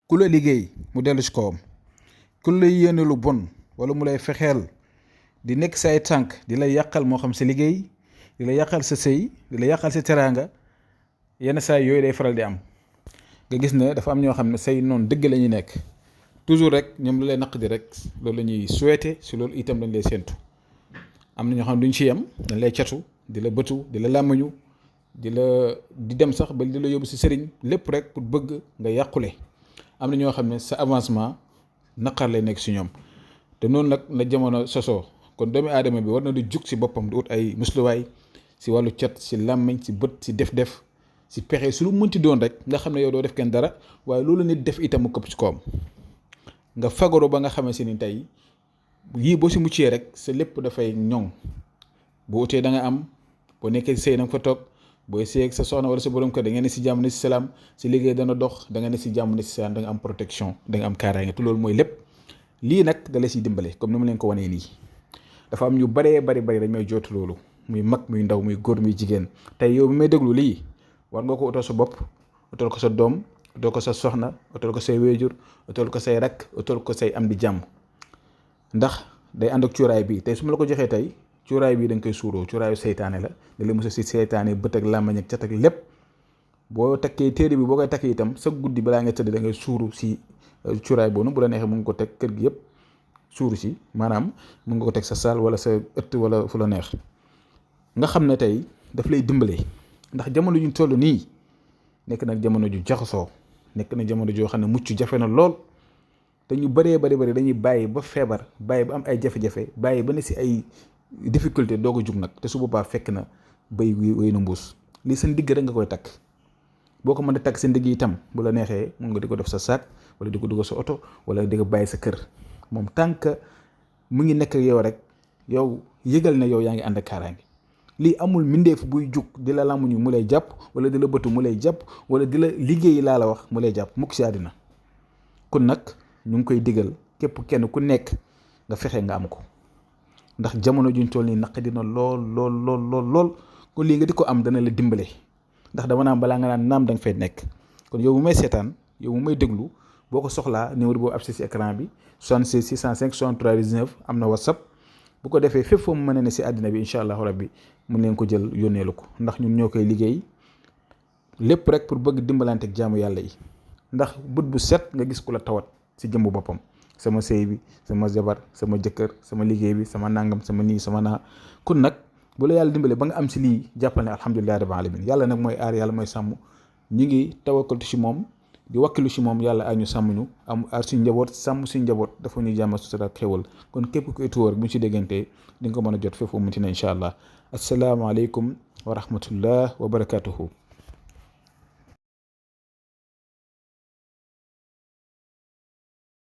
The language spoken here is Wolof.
ku la liggéey mu dellu ci kawam, ku la yéene lu bon wala mu lay fexeel di nekk say tànk di la yàqal, moo xam sa liggéey, di la yàqal sa sëy, di la yàqal sa teraanga, yenn saa yooyu day faral di am. nga gis ne dafa am ñoo xam ne say noonu dëgg la ñuy nekk toujours rek ñoom lu lay naq di rek loolu la ñuy souhaité, si loolu itam dañ lay séentu. am na ñoo xam ne duñ ci yem, dañ lay catu di la bëtu di la làmmañu di dem sax ba di la yóbbu si sëriñ, lépp rek pour bëgg nga yàqule. am na ñoo xam ne sa avancement naqar lay nekk si ñoom. te noonu nag la jamono sosoo, kon doomu aadama bi war na di jug si boppam di ut ay musluwaay si wàllu cat, si làmmiñ, si bët, si def si pexe, su lu mënti doon rek nga xam ne yow doo def kenn dara, waaye loolu nit def itam mu këpp ci kawam. nga fagaru ba nga xamante ni tey yii boo si muccee rek sa lépp dafay ñoŋ. boo utee da nga am, boo nekkee sëy na nga fa toog, booy sëy ak sa soxna wala sa borom kër da nga ne si jàmm ne si salaam, si liggéey dana dox, da nga ne si jàmm ne si salaam, da nga am protection, da nga am kaaraange. te loolu mooy lépp. lii nag da la siy dimbale comme ni ma leen ko wanee nii. dafa am ñu bari dañ may jootu loolu, muy mag muy ndaw muy góor muy jigéen. tey yow bi may déglu lii war nga ko utal sa bopp, utal ko sa doom, utal ko sa soxna, utal ko say wéejur, utal ko say rakk, utal ko say am di jàmm. ndax day ànd ak cuuraay bi tey su ma la ko joxee tey, cuuraay bii da nga koy suuroo, cuuraayu seytaane la, da lay musa si seytaane bët ak làmmañ ak cat ak lépp. boo takkee téere bi boo koy takk itam sa guddi balaa nga tëdd da ngay suuru si cuuraay boobu. bu la neexee mun nga ko teg kër gi yëpp suuru si, maanaam mun nga ko teg sa saal wala sa ëtt wala fu la neex. nga xam ne tey daf lay dimbale, ndax jamono juñ toll nii nekk nag jamono ju jaxasoo, nekk na jamono joo xam ne mucc jafe na lool. te ñu bari dañuy bàyyi ba feebar, bàyyi ba am ay jafe-jafe, bàyyi ba ne si ay difficulté doog a jug nag, te su boobaa fekk na béy wéy na mbuus. lii seen digg rek nga koy takk. boo ko mën a takk seen digg itam bu la neexee mun nga di ko def sa saak, wala di ko dugal sa oto, wala di ko bàyyi sa kër. moom tant que mu ngi nekk yow rek, yow yëgal na yow yaa ngi ànd ak kaaraange. lii amul mbindeef buy jug di la làmmuñu mu lay jàpp, wala di la bëtu mu lay jàpp, wala di la liggéey laa la wax mu lay jàpp mukk si àddina. kon nag ñu ngi koy digal képp kenn ku nekk nga fexe nga am ko, ndax jamono juñ toll nii naq dina lool. kon lii nga di ko am dana la dimbale, ndax dama naan balaa nga naan naam da nga fay nekk. kon yow bu may seetaan, yow bu may déglu, boo ko soxlaa numéro boobu affiché si écran bi 76 605 63 19 am na whatsapp. bu ko defee fépp foo mu mën a ne si àddina bi incha allahu rabbi mun leen ko jël yónneelu ko, ndax ñun ñoo koy liggéey lépp rek pour bëgg dimbalante ak jaamu yàlla yi. ndax bët bu set nga gis ku la tawat si jëmbu boppam, sama sëy bi, sama jabar, sama jëkkër, sama liggéey bi, sama nangam, sama nii sama naa. kon nag bu la yàlla dimbale ba nga am si lii, jàppal ne alhamdulillahi rabbil alamin. yàlla nag mooy aar, yàlla mooy sàmm. ñu ngi tawakkaltu si moom, di wakkilu si moom, yàlla aar ñu sàmm ñu, am aar suñu njaboot, sàmm suñu njaboot, dafa ñuy jàmm sutura ak xéwal. kon képp ku étuwóor bu ñu si déggantee di nga ko mën a jot fépp mu ti ne incha allah. asalaamaaleykum wa rahmatullah wa barakatuhu.